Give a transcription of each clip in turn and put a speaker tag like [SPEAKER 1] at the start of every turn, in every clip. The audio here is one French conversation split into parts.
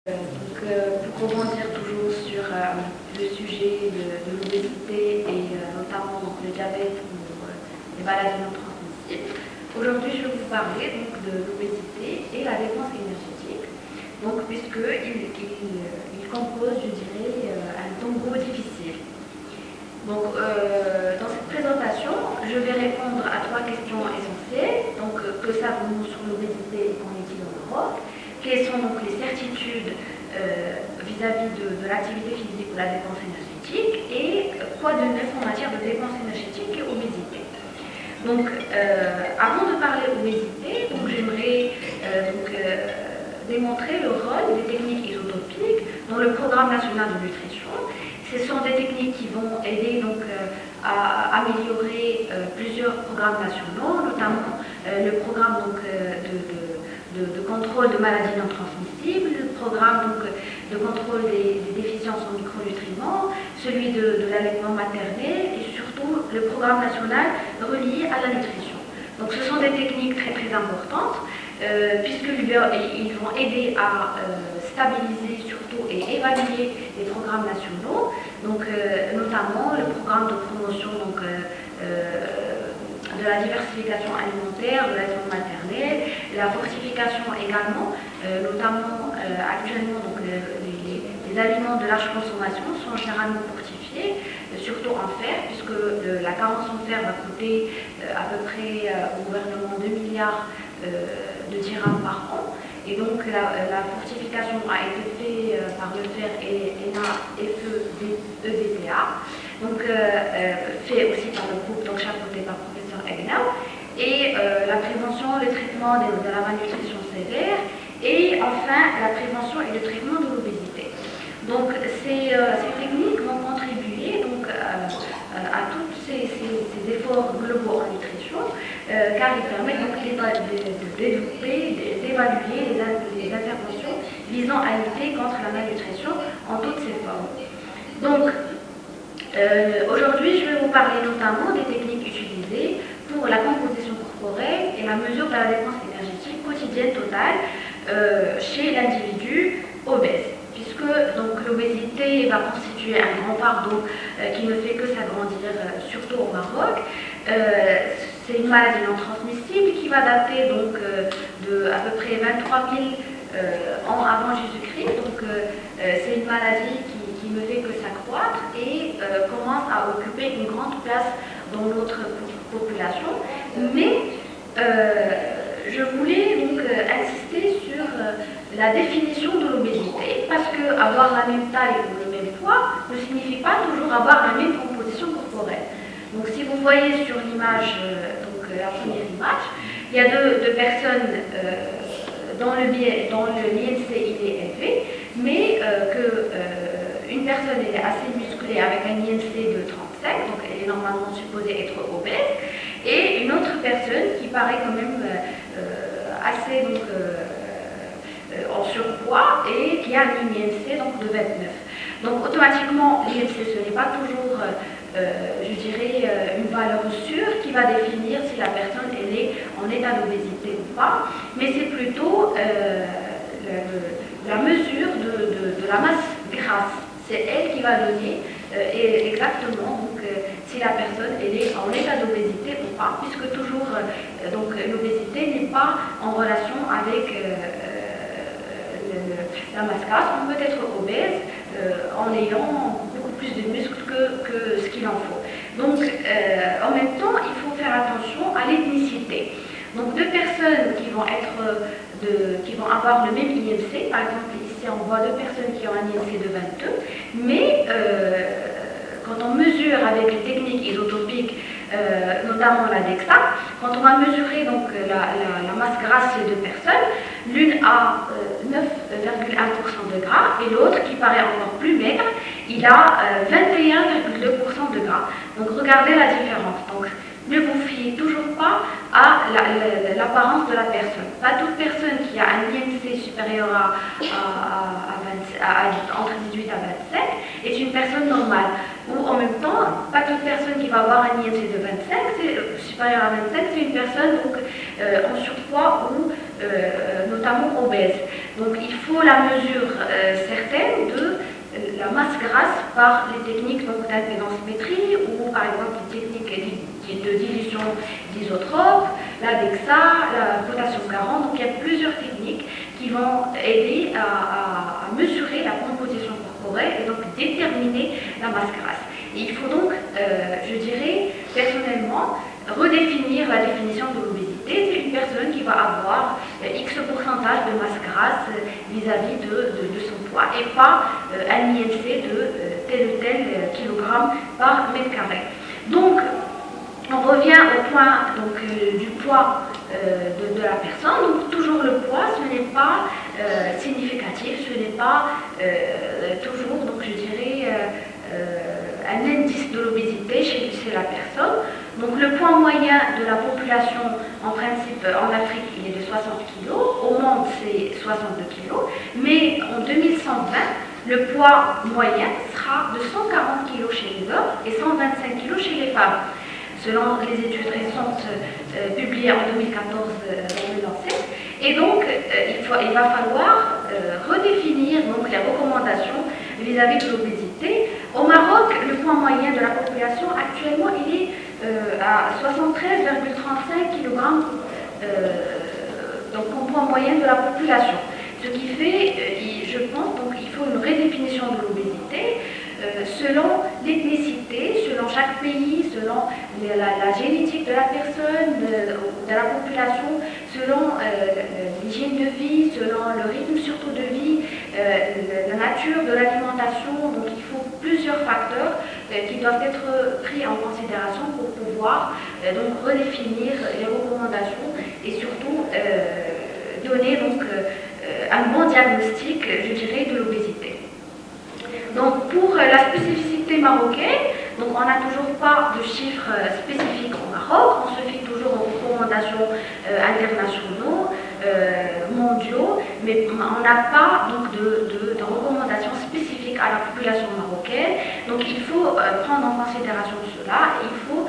[SPEAKER 1] Pour rebondir toujours sur le sujet de l'obésité et notamment le diabète ou les maladies non transmissibles, aujourd'hui je vais vous parler donc, de l'obésité et la dépense énergétique, donc, puisqu'il compose, je dirais, un tombeau difficile. Donc, dans cette présentation, je vais répondre à 3 questions essentielles. Donc, que savons-nous sur l'obésité et qu'en est-il au Maroc? Quelles sont donc les certitudes vis-à-vis de l'activité physique ou la dépense énergétique et quoi de neuf en matière de dépense énergétique et obésité. Donc, avant de parler obésité, j'aimerais démontrer le rôle des techniques isotopiques dans le programme national de nutrition. Ce sont des techniques qui vont aider à améliorer plusieurs programmes nationaux, notamment le programme de contrôle de maladies non transmissibles, le programme de contrôle des déficiences en micronutriments, celui de l'allaitement maternel et surtout le programme national relié à la nutrition. Donc ce sont des techniques très très importantes puisqu'ils vont aider à stabiliser surtout et évaluer les programmes nationaux, notamment le programme de promotion de la diversification alimentaire, de l'allaitement maternel, la fortification également, notamment actuellement les aliments de large consommation sont généralement fortifiés, surtout en fer, puisque la carence en fer va coûter à peu près au gouvernement 2 milliards de dirhams par an. Et donc la fortification a été faite par le fer et EDTA, fait aussi par le groupe chapeauté par le professeur Egnaou, et la prévention, le traitement de la malnutrition sévère, et enfin la prévention et le traitement de l'obésité. Donc ces techniques vont contribuer à tous ces efforts globaux en nutrition, car ils permettent de développer, d'évaluer les interventions visant à lutter contre la malnutrition en toutes ses formes. Donc aujourd'hui je vais vous parler notamment des techniques utilisées pour la composition corporelle et la mesure de la dépense énergétique quotidienne totale chez l'individu obèse, puisque l'obésité va constituer un grand fardeau qui ne fait que s'agrandir, surtout au Maroc. C'est une maladie non transmissible qui va dater de à peu près 23 000 ans avant Jésus-Christ. C'est une maladie qui ne fait que s'accroître et commence à occuper une grande place dans notre population. Mais je voulais insister sur la définition de l'obésité, parce que avoir la même taille ou le même poids ne signifie pas toujours avoir la même composition corporelle. Donc si vous voyez sur l'image, la première image, il y a deux personnes dont l'INC il est élevé, mais une personne elle est assez musclée avec un INC de 35, donc elle est normalement supposée être obèse, et une autre personne qui paraît quand même assez en surpoids et qui a un INC de 29. Donc automatiquement, l'INC ce n'est pas toujours, je dirais, une valeur sûre qui va définir si la personne elle est en état d'obésité ou pas, mais c'est plutôt la mesure de la masse grasse. C'est elle qui va donner exactement si la personne elle est en état d'obésité ou pas, puisque toujours l'obésité n'est pas en relation avec la masse grasse. On peut être obèse en ayant beaucoup plus de muscles que ce qu'il en faut. Donc en même temps, il faut faire attention à l'ethnicité. Donc deux personnes qui vont avoir le même INC, par exemple ici on voit deux personnes qui ont un INC de 22, mais quand on mesure avec les techniques isotopiques, notamment la DEXA, quand on va mesurer la masse grasse des deux personnes, l'une a 9,1% de gras et l'autre, qui paraît encore plus maigre, il a 21,2% de gras. Donc regardez la différence. Donc ne vous fiez toujours pas à l'apparence de la personne. Pas toute personne qui a un INC supérieur entre 18 à 25 est une personne normale. Ou en même temps, pas toute personne qui va avoir un INC de 25, supérieur à 25, c'est une personne en surpoids ou notamment notamment obèses. Donc il faut la mesure certaine de la masse grasse par les techniques d'impédance-métrie ou par exemple les techniques de dilution d'isotrope, la DEXA, la potassium 40. Donc il y a plusieurs techniques qui vont aider à mesurer la composition corporelle et donc déterminer la masse grasse. Et il faut donc, je dirais personnellement, redéfinir la définition de l'obésité. C'est une personne qui va avoir X pourcentage de masse grasse vis-à-vis de son poids et pas un IMC de tel ou tel kilogramme par mètre carré. Donc, on revient au point du poids de la personne. Donc, toujours le poids, ce n'est pas significatif, ce n'est pas toujours, donc je dirais, un indice de l'obésité chez la personne. Donc le poids moyen de la population, en principe, en Afrique, il est de 60 kg, au monde c'est 62 kg, mais en 2120, le poids moyen sera de 140 kg chez les hommes et 125 kg chez les femmes, selon les études récentes publiées en 2014 dans le Lancet. Et donc, il va falloir redéfinir donc, les recommandations vis-à-vis de l'obésité. Au Maroc, le poids moyen de la population actuellement, il est à 73,35 kg, donc en poids moyen de la population. Ce qui fait, je pense, donc il faut une redéfinition de l'obésité selon l'ethnicité, selon chaque pays, selon la génétique de la personne, de la population, selon l'hygiène de vie, selon le rythme surtout de vie, la nature de l'alimentation. Donc il faut plusieurs facteurs qui doivent être pris en considération pour pouvoir donc redéfinir les recommandations et surtout donner donc un bon diagnostic, je dirais, de l'obésité. Donc pour la spécificité marocaine, donc on n'a toujours pas de chiffres spécifiques au Maroc, on se fie toujours aux recommandations internationaux, mondiaux, mais on n'a pas donc, de recommandations spécifiques à la population marocaine. Donc il faut prendre en considération cela, il faut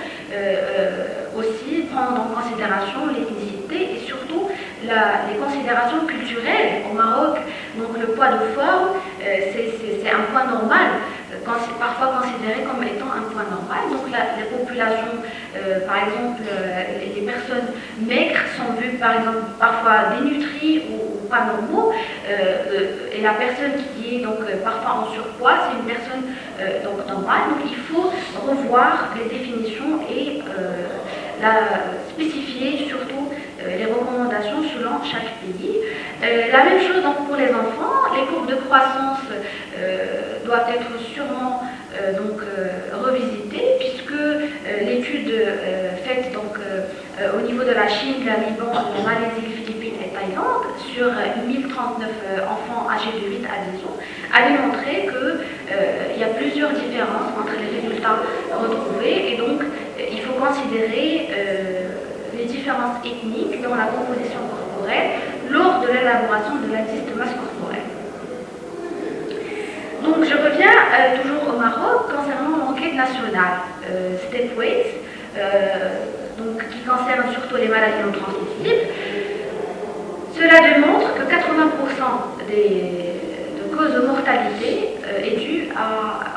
[SPEAKER 1] aussi prendre en considération l'ethnicité et surtout les considérations culturelles au Maroc. Donc le poids de forme, c'est un poids normal, parfois considéré comme étant un poids normal. Donc les populations, par exemple, les personnes maigres sont vues par exemple parfois dénutries ou pas normaux, et la personne qui est donc parfois en surpoids, c'est une personne donc normale. Donc il faut revoir les définitions et spécifier surtout les recommandations selon chaque pays. La même chose donc pour les enfants, les courbes de croissance doivent être sûrement revisitées puisque l'étude faite donc au niveau de la Chine, la Liban, la Malaisie, les Philippines et Thaïlande sur 1039 enfants âgés de 8 à 10 ans a démontré qu'il y a plusieurs différences entre les résultats retrouvés et donc il faut considérer les différences ethniques dans la composition corporelle lors de l'élaboration de l'indice de masse corporelle. Donc je reviens toujours au Maroc concernant l'enquête nationale Stepways, donc qui concerne surtout les maladies non transmissibles. Cela démontre que 80% de causes de mortalité est due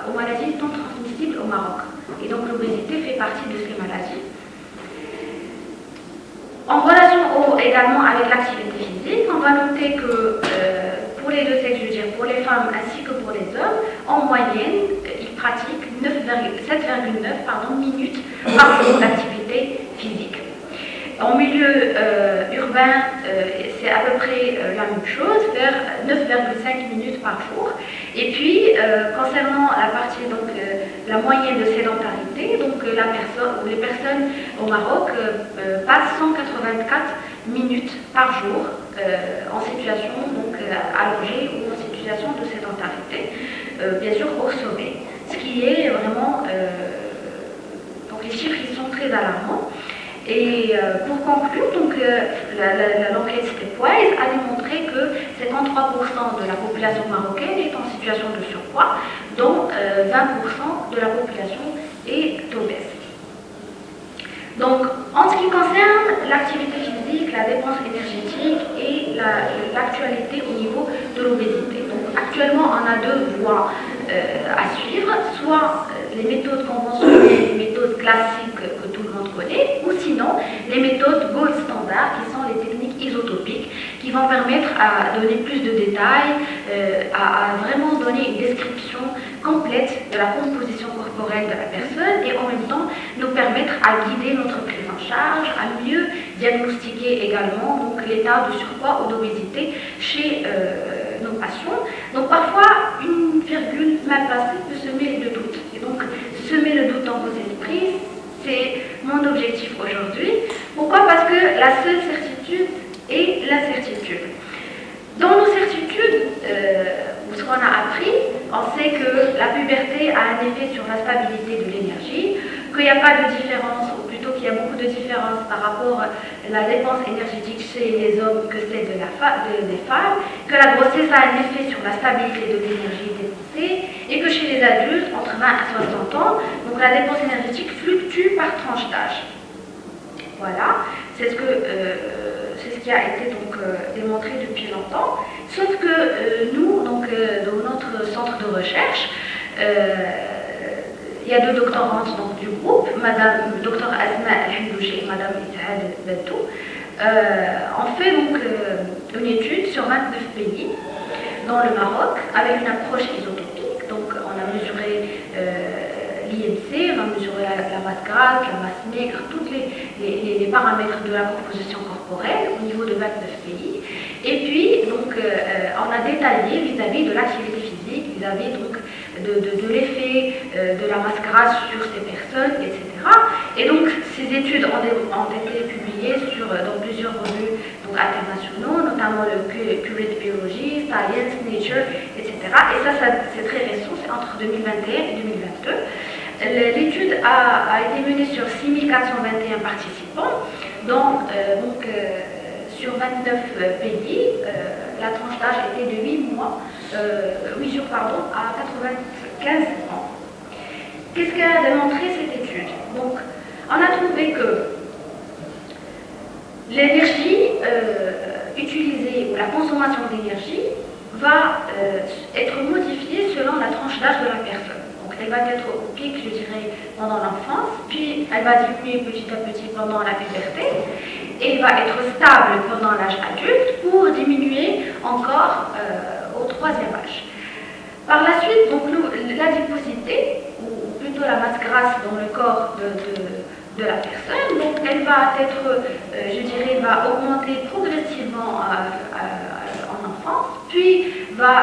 [SPEAKER 1] aux maladies non transmissibles au Maroc. Et donc l'obésité fait partie de ces maladies. En relation également avec l'activité physique, on va noter que pour les deux sexes, je veux dire pour les femmes ainsi que pour les hommes, en moyenne, ils pratiquent 7,9 minutes par jour d'activité physique. En milieu urbain, c'est à peu près la même chose, vers 9,5 minutes par jour. Et puis, concernant la partie, donc, la moyenne de sédentarité, donc les personnes au Maroc passent 184 minutes par jour en situation donc, allongée ou en situation de sédentarité, bien sûr au sommet, ce qui est vraiment, donc les chiffres ils sont très alarmants. Et pour conclure, donc, l'enquête Stepwise a démontré que 53% de la population marocaine est en situation de surpoids, dont 20% de la population est obèse. Donc, en ce qui concerne l'activité physique, physique, la dépense énergétique et l'actualité au niveau de l'obésité. Donc actuellement, on a deux voies à suivre, soit les méthodes conventionnelles, les méthodes classiques que tout le monde connaît, ou sinon les méthodes gold standard qui sont les techniques isotopiques qui vont permettre à donner plus de détails, à vraiment donner une description complète de la composition corporelle de la personne et en même temps nous permettre à guider notre prise en charge, à mieux diagnostiquer également donc, l'état de surpoids ou d'obésité chez nos patients. Donc parfois, une virgule mal placée peut semer le doute. Et donc, semer le doute dans vos esprits, c'est mon objectif aujourd'hui. Pourquoi? Parce que la seule certitude est l'incertitude. Dans nos certitudes, ce qu'on a appris, on sait que la puberté a un effet sur la stabilité de l'énergie, qu'il n'y a pas de différence, ou plutôt qu'il y a beaucoup de différence par rapport à la dépense énergétique chez les hommes que celle des femmes, que la grossesse a un effet sur la stabilité de l'énergie dépensée, et que chez les adultes, entre 20 à 60 ans, donc la dépense énergétique fluctue par tranche d'âge. Voilà, c'est ce qui a été donc, démontré depuis longtemps, sauf que nous, donc, dans notre centre de recherche, il y a deux doctorantes donc, du groupe, Madame Dr Asma El-Hindouchi et Madame Ithad Bentou, ont fait donc, une étude sur 29 pays dans le Maroc avec une approche isotopique. Donc on a mesuré l'IMC, on a mesuré la masse grasse, la masse maigre, tous les paramètres de la composition corporelle au niveau de 29 pays. Et puis, donc, on a détaillé vis-à-vis de l'activité physique, vis-à-vis donc, de l'effet de la masse grasse sur ces personnes, etc. Et donc, ces études ont été publiées dans plusieurs revues donc, internationaux, notamment le Current Biology, Science, Nature, etc. Et ça c'est très récent, c'est entre 2021 et 2022. L'étude a été menée sur 6421 participants, dont sur 29 pays, la tranche d'âge était de 8 jours à 95 ans. Qu'est-ce qu'a démontré cette étude? Donc, on a trouvé que l'énergie utilisée ou la consommation d'énergie va être modifiée selon la tranche d'âge de la personne. Donc, elle va être au pic, je dirais, pendant l'enfance, puis elle va diminuer petit à petit pendant la puberté, et elle va être stable pendant l'âge adulte pour diminuer encore au troisième âge. Par la suite, donc, l'adiposité, ou plutôt la masse grasse dans le corps de la personne, donc elle va être, je dirais, va augmenter progressivement en enfance, puis va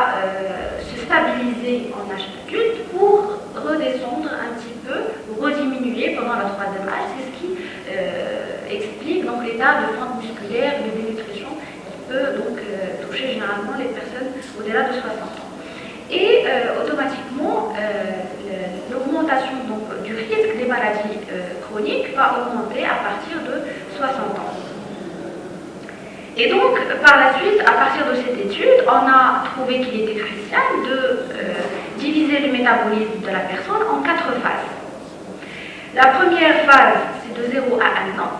[SPEAKER 1] se stabiliser en âge adulte pour redescendre un petit peu, ou rediminuer pendant le troisième âge. C'est ce qui explique donc l'état de fente musculaire, de dénutrition qui peut donc toucher généralement les personnes au-delà de 60 ans. Et automatiquement, l'augmentation du risque des maladies chroniques va augmenter à partir de 60 ans. Et donc, par la suite, à partir de cette étude, on a trouvé qu'il était crucial de diviser le métabolisme de la personne en 4 phases. La première phase, c'est de 0 à 1 an.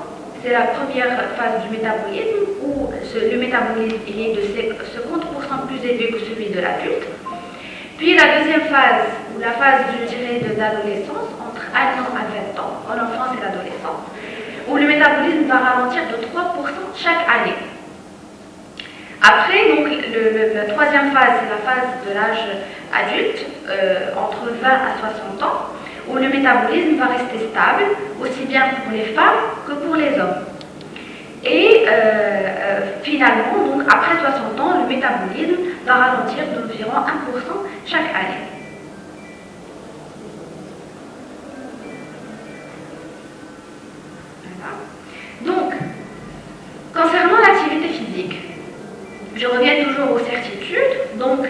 [SPEAKER 1] C'est la première phase du métabolisme où le métabolisme est de 50% plus élevé que celui de l'adulte. Puis la deuxième phase, ou la phase, je dirais, de l'adolescence, entre 1 an à 20 ans, en enfance et l'adolescence, où le métabolisme va ralentir de 3% chaque année. Après, donc, la troisième phase, c'est la phase de l'âge adulte, entre 20 à 60 ans, où le métabolisme va rester stable, aussi bien pour les femmes que pour les hommes. Et finalement, donc, après 60 ans, le métabolisme va ralentir d'environ 1% chaque année. Voilà. Donc, concernant l'activité physique, je reviens toujours aux certitudes. Donc,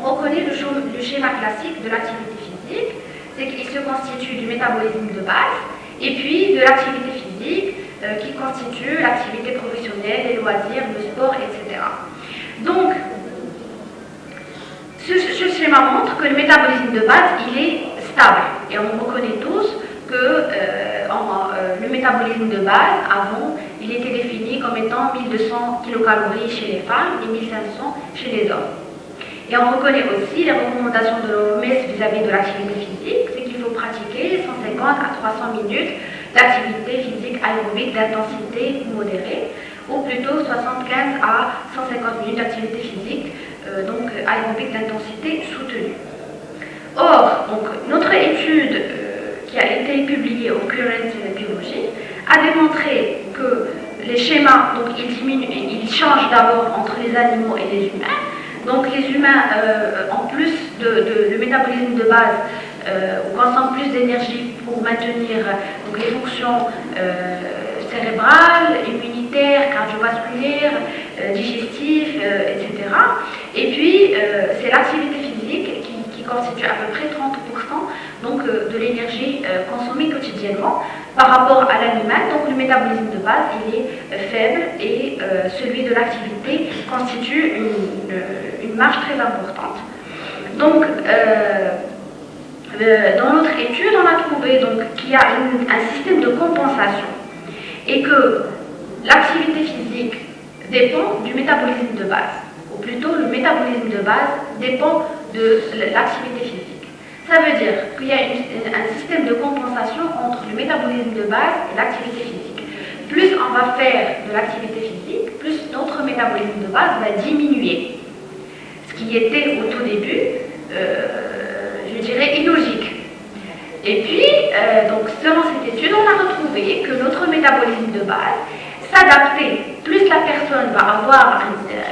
[SPEAKER 1] on reconnaît le schéma classique de l'activité physique, c'est qu'il se constitue du métabolisme de base et puis de l'activité physique qui constitue l'activité professionnelle, les loisirs, le sport, etc. Donc, ce schéma montre que le métabolisme de base, il est stable. Et on reconnaît tous que le métabolisme métabolisme de base, avant, il était défini comme étant 1200 kilocalories chez les femmes et 1500 chez les hommes. Et on reconnaît aussi les recommandations de l'OMS vis-à-vis de l'activité physique, c'est qu'il faut pratiquer 150 à 300 minutes d'activité physique aérobique d'intensité modérée, ou plutôt 75 à 150 minutes d'activité physique donc aérobique d'intensité soutenue. Or, donc, notre étude qui a été publiée au Current Biology a démontré que les schémas, donc ils changent d'abord entre les animaux et les humains. Donc les humains, en plus de métabolisme de base, consomment plus d'énergie pour maintenir donc, les fonctions cérébrales, immunitaires, cardiovasculaires, digestives, etc. Et puis, c'est l'activité physique qui constitue à peu près 30% donc, de l'énergie consommée quotidiennement par rapport à l'animal. Donc le métabolisme de base, il est faible et celui de l'activité constitue une marge très importante. Donc, dans notre étude, on a trouvé qu'il y a un système de compensation et que l'activité physique dépend du métabolisme de base, ou plutôt le métabolisme de base dépend de l'activité physique. Ça veut dire qu'il y a un système de compensation entre le métabolisme de base et l'activité physique. Plus on va faire de l'activité physique, plus notre métabolisme de base va diminuer. Ce qui était au tout début, je dirais, illogique. Et puis, donc, selon cette étude, on a retrouvé que notre métabolisme de base s'adaptait. Plus la personne va avoir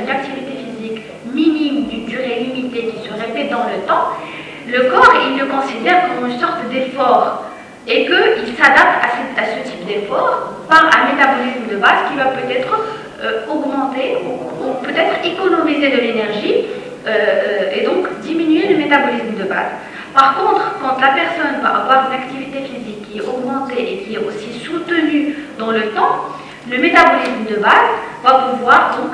[SPEAKER 1] une activité physique minime d'une durée limitée qui se répète dans le temps, le corps, il le considère comme une sorte d'effort et qu'il s'adapte à ce type d'effort par un métabolisme de base qui va peut-être augmenter ou peut-être économiser de l'énergie et donc diminuer le métabolisme de base. Par contre, quand la personne va avoir une activité physique qui est augmentée et qui est aussi soutenue dans le temps, le métabolisme de base va pouvoir donc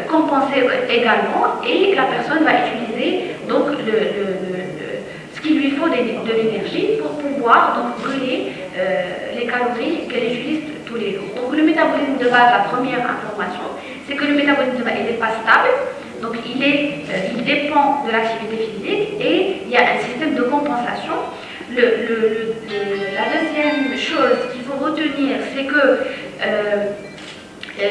[SPEAKER 1] compenser également et la personne va utiliser donc ce qu'il lui faut de l'énergie pour pouvoir donc brûler les calories qu'elle utilise tous les jours. Donc le métabolisme de base, la première information, c'est que le métabolisme de base n'est pas stable, donc il dépend de l'activité physique et il y a un système de compensation. La deuxième chose qu'il faut retenir, c'est que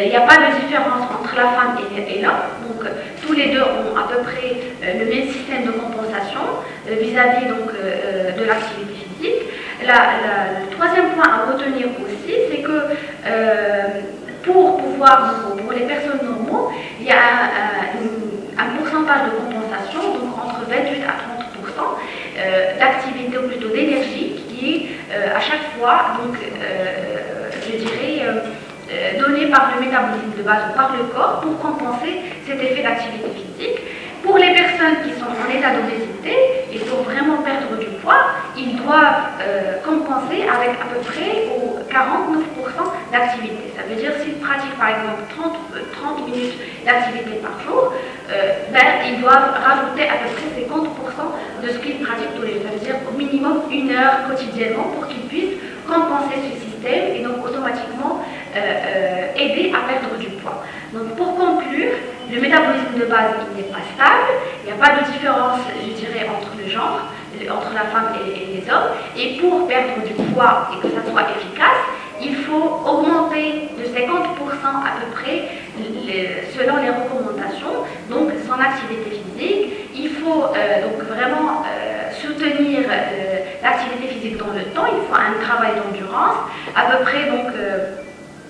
[SPEAKER 1] il n'y a pas de différence entre la femme et l'homme. Donc tous les deux ont à peu près le même système de compensation vis-à-vis de l'activité physique. Le troisième point à retenir aussi, c'est que pour les personnes normaux, il y a un pourcentage de compensation, donc entre 28 à 30% d'activité ou plutôt d'énergie qui est à chaque fois, donc, je dirais, donné par le métabolisme de base ou par le corps pour compenser cet effet d'activité physique. Pour les personnes qui sont en état d'obésité et pour vraiment perdre du poids, ils doivent compenser avec à peu près 49% d'activité. Ça veut dire s'ils pratiquent par exemple 30 minutes d'activité par jour, ils doivent rajouter à peu près 50% de ce qu'ils pratiquent tous les jours. Ça veut dire au minimum 1 heure quotidiennement pour qu'ils puissent compenser ce système et donc automatiquement aider à perdre du poids. Donc pour conclure, le métabolisme de base il n'est pas stable, il n'y a pas de différence, je dirais, entre le genre, entre la femme et les hommes, et pour perdre du poids et que ça soit efficace, il faut augmenter de 50% à peu près selon les recommandations, donc son activité physique. Il faut donc vraiment soutenir l'activité physique dans le temps, il faut un travail d'endurance, à peu près donc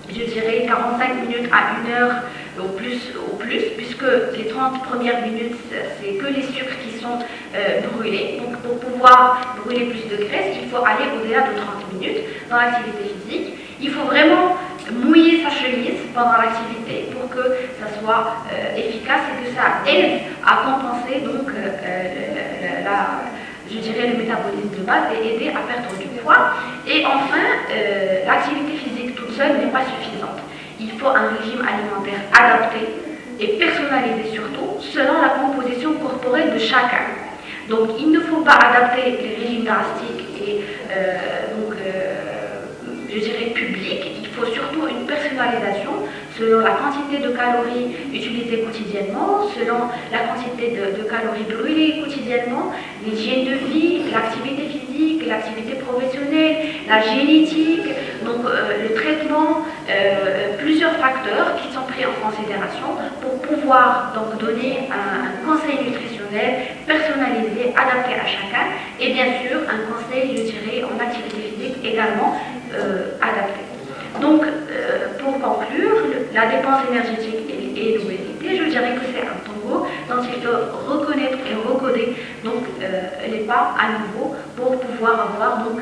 [SPEAKER 1] je dirais 45 minutes à 1 heure au plus, puisque les 30 premières minutes, c'est que les sucres qui sont brûlés. Donc pour pouvoir brûler plus de graisse, il faut aller au-delà de 30 minutes dans l'activité physique. Il faut vraiment mouiller sa chemise pendant l'activité pour que ça soit efficace et que ça aide à compenser donc je dirais le métabolisme de base et aider à perdre du poids. Et enfin, l'activité physique toute seule n'est pas suffisante. Il faut un régime alimentaire adapté et personnalisé surtout selon la composition corporelle de chacun. Donc il ne faut pas adapter les régimes drastiques et je dirais publics personnalisation selon la quantité de calories utilisées quotidiennement, selon la quantité de calories brûlées quotidiennement, l'hygiène de vie, l'activité physique, l'activité professionnelle, la génétique, donc le traitement, plusieurs facteurs qui sont pris en considération pour pouvoir donc donner un conseil nutritionnel personnalisé, adapté à chacun, et bien sûr un conseil, je dirais, en activité physique également adapté. Donc, pour conclure, la dépense énergétique et l'obésité, je dirais que c'est un tango dont il faut reconnaître et recoder donc, les pas à nouveau pour pouvoir avoir donc,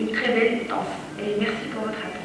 [SPEAKER 1] une très belle danse. Et merci pour votre attention.